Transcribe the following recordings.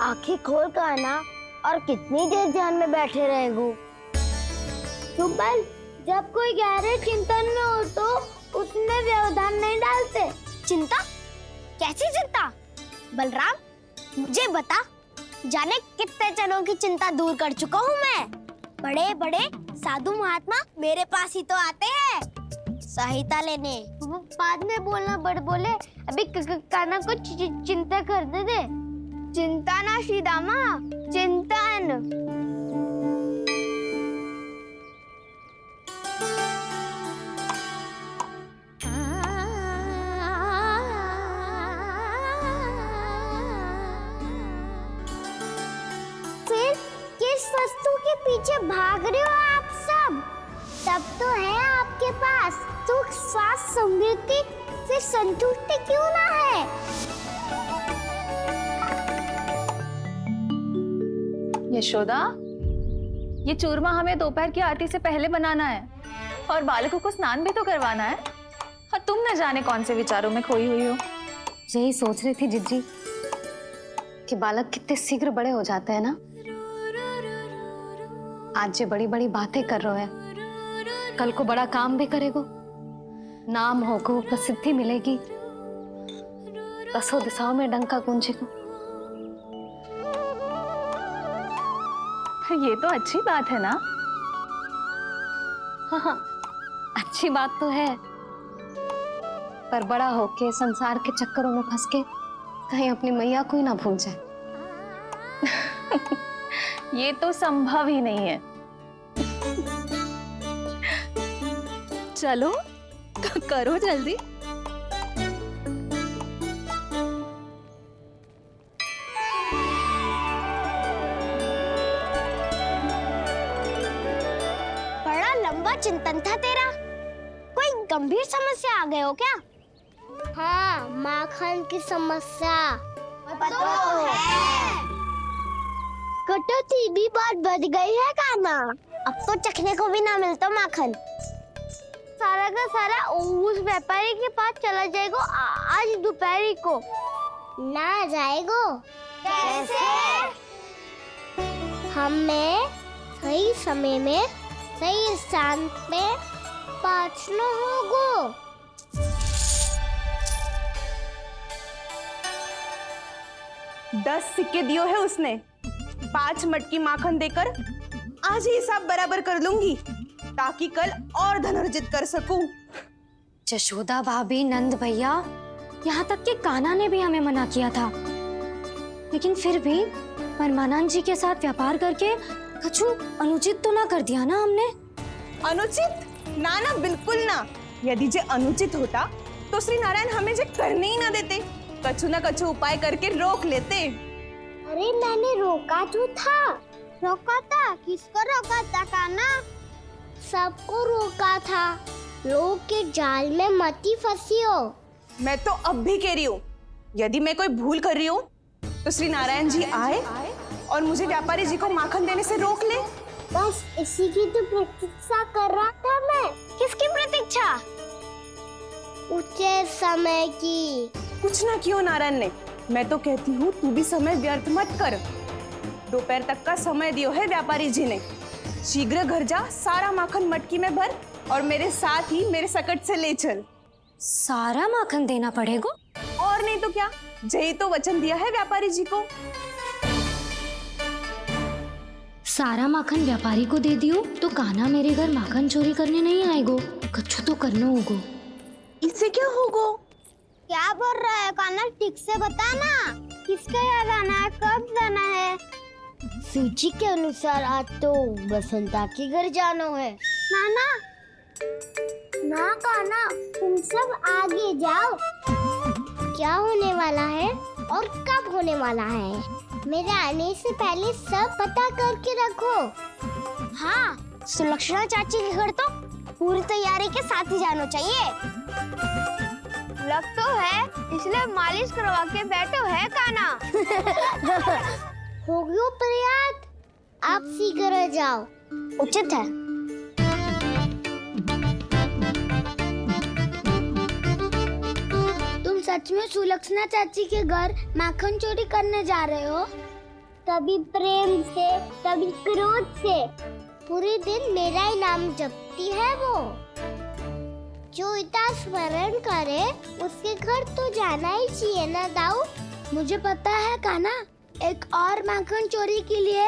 आंखें खोल कर आना और कितनी देर ध्यान में बैठे रहेगो। सुबल, जब कोई गहरे चिंतन में हो तो उसमें व्यवधान नहीं डालते। चिंता? कैसी चिंता? बलराम मुझे बता, जाने कितने जनों की चिंता दूर कर चुका हूँ मैं। बड़े बड़े साधु महात्मा मेरे पास ही तो आते हैं सहायता लेने। बाद में बोलना बड़ बोले, अभी काना को चिंता करने दे। चिंता ना श्रीदामा, चिंतन। फिर किस वस्तु के पीछे भाग रहे हो आप सब? सब तो है आपके पास, सुख स्वास्थ्य समृद्धि, फिर संतुष्टि क्यों ना है? यशोदा, ये चूरमा हमें दोपहर की आरती से पहले बनाना है और बालकों को स्नान भी तो करवाना है। और तुम न जाने कौन से विचारों में खोई हुई हो। यही सोच रही थी जिज्जी कि बालक कितने शीघ्र बड़े हो जाते हैं ना। आज ये बड़ी बड़ी बातें कर रहे हैं, कल को बड़ा काम भी करेगो, नाम होगो, प्रसिद्धि मिलेगी, दसों दिशाओं में डंका गूंजेगा। ये तो अच्छी बात है ना। हाँ, अच्छी बात तो है, पर बड़ा होके संसार के चक्करों में फंस के कहीं अपनी मैया को ही ना भूल जाए। ये तो संभव ही नहीं है। चलो करो जल्दी। बड़ा लंबा चिंतन था तेरा। कोई गंभीर समस्या आ गए हो क्या? हाँ, माखन की समस्या तो है। कटौती भी बहुत बढ़ गई है काना। अब तो चखने को भी ना मिलता माखन। सारा का सारा उस व्यापारी के पास चला जाएगा आज दोपहर को। ना जाएगो? कैसे? हमें सही समय में सही स्थान पे पहुंचना होगा। 10 सिक्के दियो है उसने, 5 मटकी माखन देकर आज ही हिसाब बराबर कर लूंगी ताकि कल और धन अर्जित कर सकूं। यशोदा भाभी, नंद भैया, यहाँ तक कि कान्हा ने भी हमें मना किया था, लेकिन फिर भी परमानंद जी के साथ व्यापार करके कछु अनुचित तो ना कर दिया ना हमने? अनुचित? ना ना, बिल्कुल ना। यदि जे अनुचित होता तो श्री नारायण हमें जे करने ही ना देते, कछु ना कछु उपाय करके रोक लेते। अरे मैंने रोका तो था। रोका था? किसको रोका था काना? सबको रोका था। लोग के जाल में मती फंसी हो। मैं तो अब भी कह रही हूँ, यदि मैं कोई भूल कर रही हूँ तो श्री नारायण जी आए और मुझे व्यापारी जी को माखन देने से रोक ले। बस इसी की तो प्रतीक्षा कर रहा था मैं। किसकी प्रतीक्षा? उचित समय की। कुछ ना कियो नारायण ने। मैं तो कहती हूँ तू भी समय व्यर्थ मत कर। दोपहर तक का समय दियो है व्यापारी जी ने। शीघ्र घर जा, सारा माखन मटकी में भर और मेरे साथ ही मेरे सकट से ले चल। सारा माखन देना पड़ेगा? और नहीं तो क्या, यही तो वचन दिया है व्यापारी जी को। सारा माखन व्यापारी को दे दियो तो कान्हा मेरे घर माखन चोरी करने नहीं आएगो। कछु तो करना होगा। इससे क्या होगा? क्या बोल रहा है काना? ठीक से बता ना। किसका यहाँ जाना है, कब जाना है? सूची के अनुसार आज तो बसंता के घर जाना है। नाना ना कान्हा, तुम सब आगे जाओ। क्या होने वाला है और कब होने वाला है, मेरे आने से पहले सब पता करके रखो। हाँ, सुलक्षणा चाची के घर तो पूरी तैयारी के साथ ही जाना चाहिए। लग तो है, इसलिए मालिश करवा के बैठो है काना। हो गयो प्रयास, आप शीघ्र जाओ। उचित है। तुम सच में सुलक्षणा चाची के घर माखन चोरी करने जा रहे हो? कभी प्रेम से, कभी क्रोध से। पूरे दिन मेरा ही नाम जपती है वो। जो इतना स्मरण करे उसके घर तो जाना ही चाहिए ना दाऊ। मुझे पता है कान्हा, एक और माखन चोरी के लिए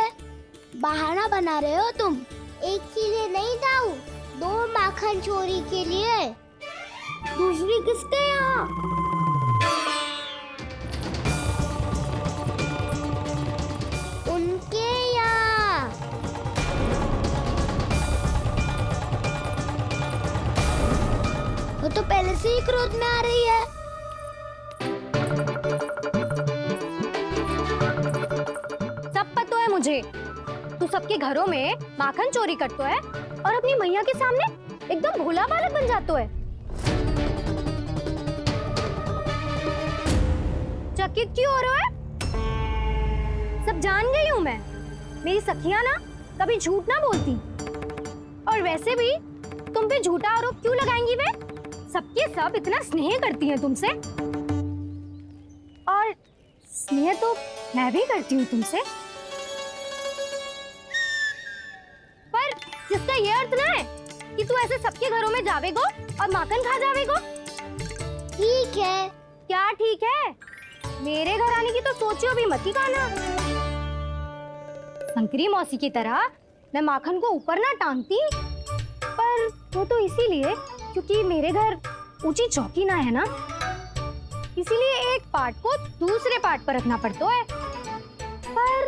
बहाना बना रहे हो तुम। एक के लिए नहीं दाऊ, 2 माखन चोरी के लिए। दूसरी किसके यहाँ? उनके यहाँ। वो तो पहले से ही क्रोध में आ रही है। सब पता है मुझे, तू सबके घरों में माखन चोरी करतो है और अपनी मैया के सामने एकदम भोला बालक बन जातो है। चकित क्यों हो रहे हो? सब जान गई हूँ मैं। मेरी सखियां ना कभी झूठ ना बोलती, और वैसे भी तुम पे झूठा आरोप क्यों लगाएंगी वे? सबके सब इतना स्नेह करती हैं तुमसे, और स्नेह तो मैं भी करती हूँ तुमसे। पर जिसका ये अर्थ ना है कि तू ऐसे सबके घरों में जावेगो और माखन खा जावेगो। ठीक है। क्या ठीक है? मेरे घर आने की तो सोचियो भी मत ही कान्हा। शंकरी मौसी की तरह मैं माखन को ऊपर ना टांगती, पर वो तो इसीलिए क्योंकि मेरे घर ऊंची चौकी ना है ना, इसीलिए एक पार्ट को दूसरे पार्ट पर रखना पड़ता है। पर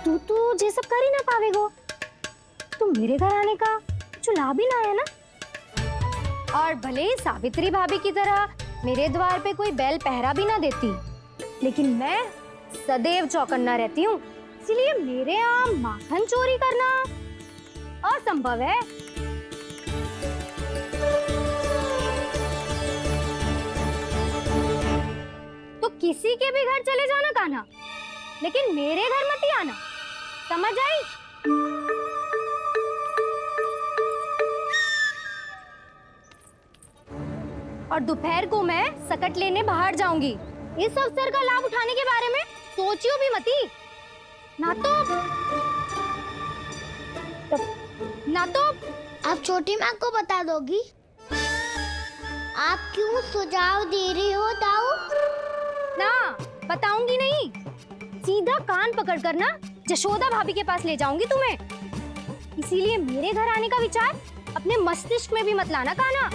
तू तो ये सब कर ही ना पावेगो, तो मेरे घर आने का कुछ लाभ ही ना है ना। और भले ही सावित्री भाभी की तरह मेरे द्वार पे कोई बैल पहरा भी ना देती, लेकिन मैं सदैव चौकन्ना रहती हूँ, इसलिए मेरे यहाँ माखन चोरी करना असंभव है। तो किसी के भी घर चले जाना कान्हा, लेकिन मेरे घर मत ही आना, समझ आई? और दोपहर को मैं सकट लेने बाहर जाऊंगी। इस अवसर का लाभ उठाने के बारे में सोचियो भी मती। ना तो आप छोटी माँ को बता दोगी? आप क्यों सुझाव दे रही हो दाऊ? ना बताऊंगी नहीं, सीधा कान पकड़ कर ना जशोदा भाभी के पास ले जाऊंगी तुम्हें। इसीलिए मेरे घर आने का विचार अपने मस्तिष्क में भी मत लाना कान्हा।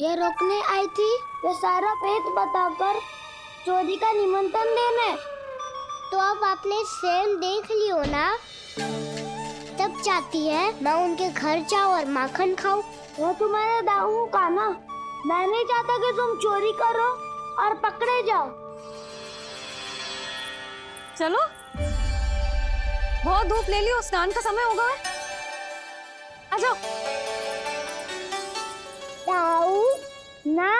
ये रोकने आई थी ये सारा भेद बताकर चोरी का निमंत्रण देने। तो अब आपने स्वयं देख लियो ना, तब चाहती है मैं उनके घर जाऊं और माखन खाऊं। वो तुम्हारा दाऊ का ना, मैं नहीं चाहता कि तुम चोरी करो और पकड़े जाओ। चलो, बहुत धूप ले लियो, स्नान का समय होगा। आ जाओ। दाऊ ना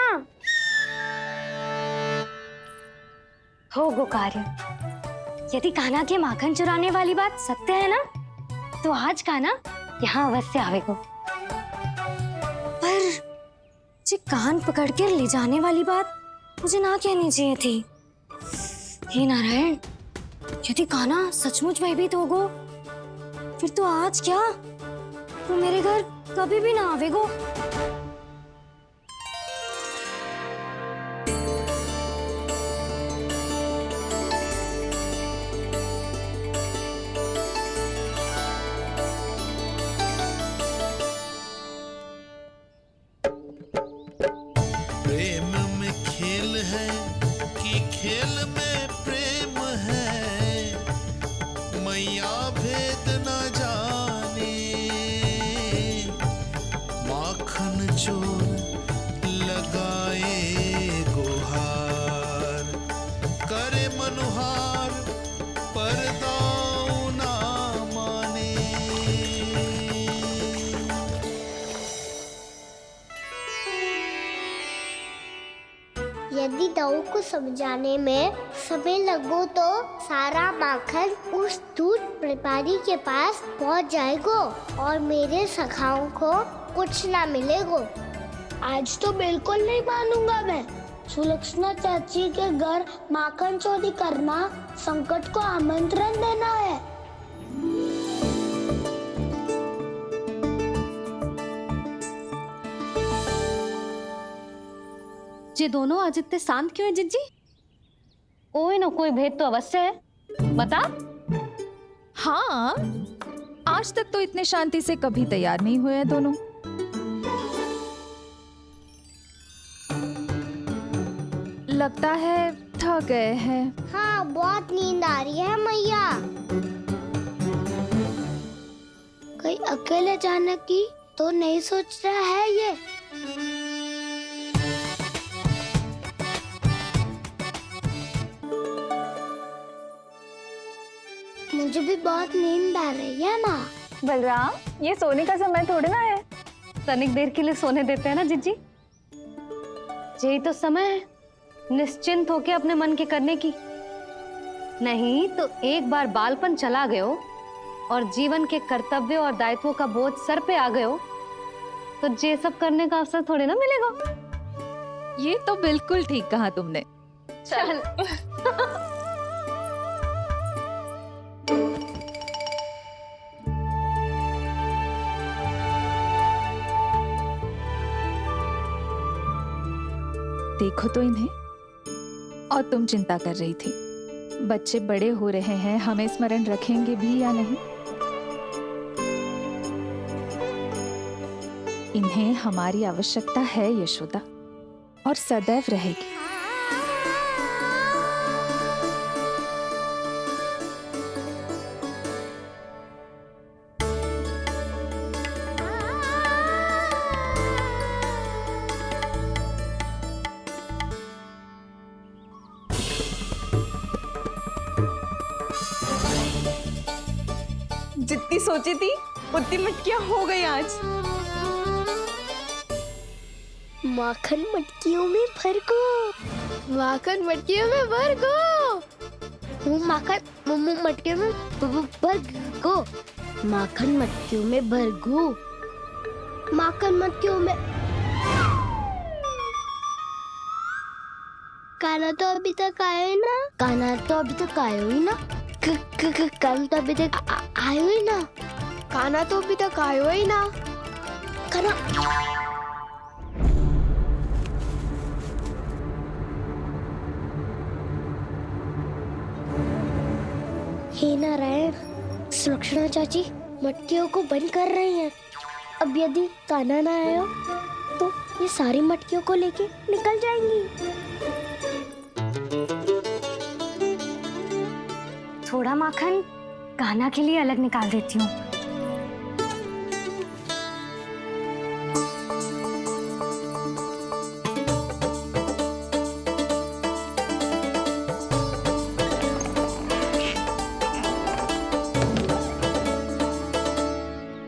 हो गो कार्य। यदि कान्हा के माखन चुराने वाली बात सत्य है ना, तो आज कान्हा यहाँ अवश्य आवेगो। पर जे कान पकड़ कर ले जाने वाली बात मुझे ना कहनी चाहिए थी। हे नारायण, यदि कान्हा सचमुच भयभीत होगो, फिर तो आज क्या, तो मेरे घर कभी भी ना आवेगो। प्रेम में खेल है कि खेल में प्रेम है, मैया भेद न जाने। माखन चोर लगाए गुहार, करे मनुहार पर दाऊ ना माने। यदि दाऊ को समझाने में समय लगो तो सारा माखन उस दूध व्यापारी के पास पहुंच जाएगो और मेरे सखाओं को कुछ ना मिलेगो। आज तो बिल्कुल नहीं मानूंगा मैं। सुलक्षणा चाची के घर माखन चोरी करना संकट को आमंत्रण देना है। ये दोनों आज इतने शांत क्यों है जिज्जी? कोई ना कोई भेद तो अवश्य है, बता। हाँ, आज तक तो इतने शांति से कभी तैयार नहीं हुए हैं दोनों। लगता है थक गए हैं। हाँ, बहुत नींद आ रही है मैया। कहीं अकेले जाने की तो नहीं सोच रहा है ये? मुझे भी बहुत नींद आ रही है माँ। बलराम, ये सोने का समय थोड़ी ना है। तनिक देर के लिए सोने देते हैं ना जिज्जी। यही तो समय है निश्चिंत होके अपने मन के करने की। नहीं तो एक बार बालपन चला गयो और जीवन के कर्तव्यों और दायित्वों का बोझ सर पे आ गयो तो ये सब करने का अवसर थोड़ी ना मिलेगा। ये तो बिल्कुल ठीक कहा तुमने। चल देखो तो इन्हें। और तुम चिंता कर रही थी बच्चे बड़े हो रहे हैं, हमें स्मरण रखेंगे भी या नहीं। इन्हें हमारी आवश्यकता है यशोदा, और सदैव रहेगी। जितनी सोची थी उतनी मटकियां हो गई आज। माखन मटकियों में भर को, माखन मटकियों में भर को, माखन मटकियों में भर को, माखन मटकियों में भर को, माखन मटकियों में। काना तो अभी तक आया ही ना, काना तो अभी तक आया ही ना, काना तो अभी तक आयो ही ना, काना तो अभी तक आयो ही ना, काना। हे नारायण, सुलक्षणा चाची मटकियों को बंद कर रही हैं। अब यदि काना ना आया तो ये सारी मटकियों को लेके निकल जाएंगी। थोड़ा माखन कान्हा के लिए अलग निकाल देती हूँ।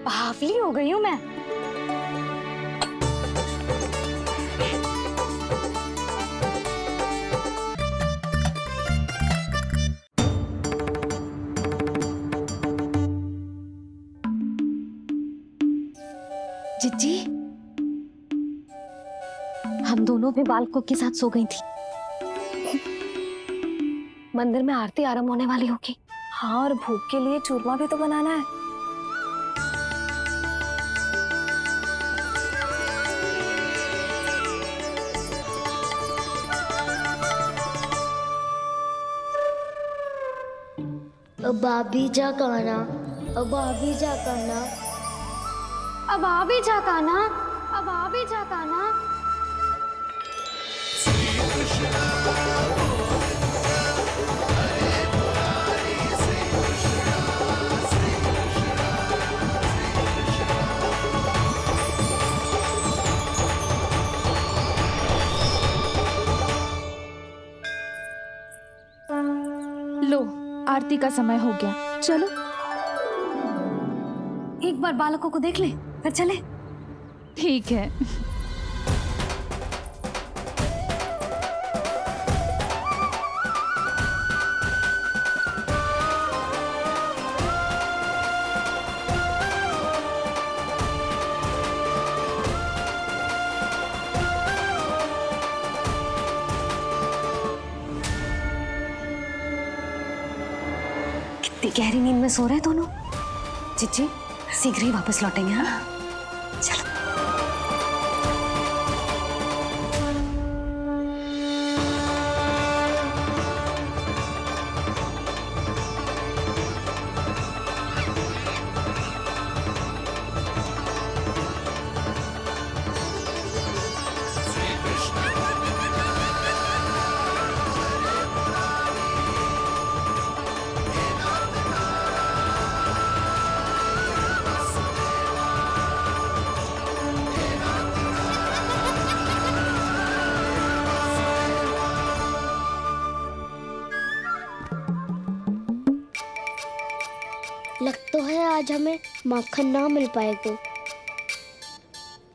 बावली हो गई हूँ मैं। जिज्जी, हम दोनों भी बालकों के साथ सो गई थी। मंदिर में आरती आरंभ होने वाली होगी। हाँ, और भूख के लिए चूरमा भी तो बनाना है। अब आ भी जा काना, अब आ भी जा काना, अब आ भी जा कान्हा, अब आ भी जा कान्हा। लो, आरती का समय हो गया, चलो। एक बार बालकों को देख ले फिर चले। ठीक है। इतनी गहरी नींद में सो रहे हैं दोनों। जीजी शीघ्र ही वापस लौटेंगे। हाँ चलो। लग तो है आज हमें माखन ना मिल पाएगा।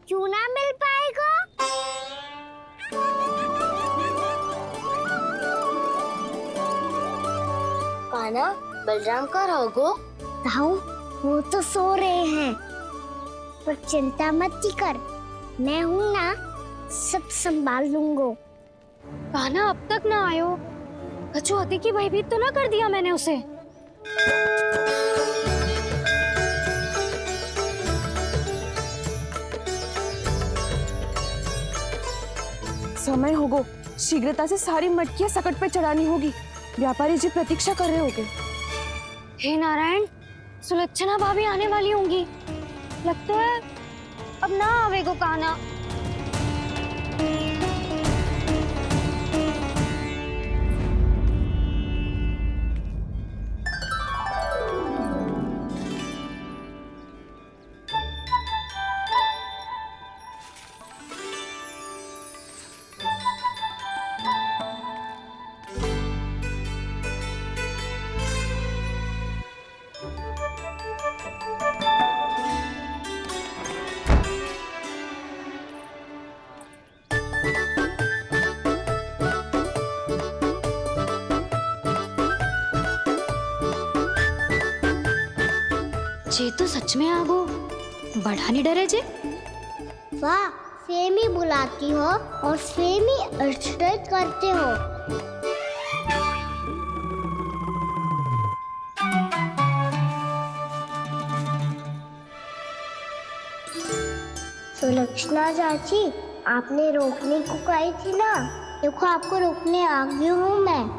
क्यों ना मिल पाएगा? कान्हा, बलराम का रहोगो? ताऊ, वो तो सो रहे हैं, पर चिंता मत की कर, मैं हूँ ना, सब संभाल लूंगा। कान्हा अब तक ना आयो। कछु अति की भयभीत तो ना कर दिया मैंने उसे? समय होगो, शीघ्रता से सारी मटकियां सकट पे चढ़ानी होगी। व्यापारी जी प्रतीक्षा कर रहे होंगे। हे नारायण, सुलक्षणा भाभी आने वाली होंगी। लगता है अब ना आवेगो कान्हा। जे तो सच में आगो, बड़ा नहीं डरे जे। वाह, सेम ही बुलाती हो और सेम ही अर्चना करते हो। सुलक्षणा चाची, आपने रोकने को कही थी ना, देखो आपको रोकने आ गई हूँ मैं।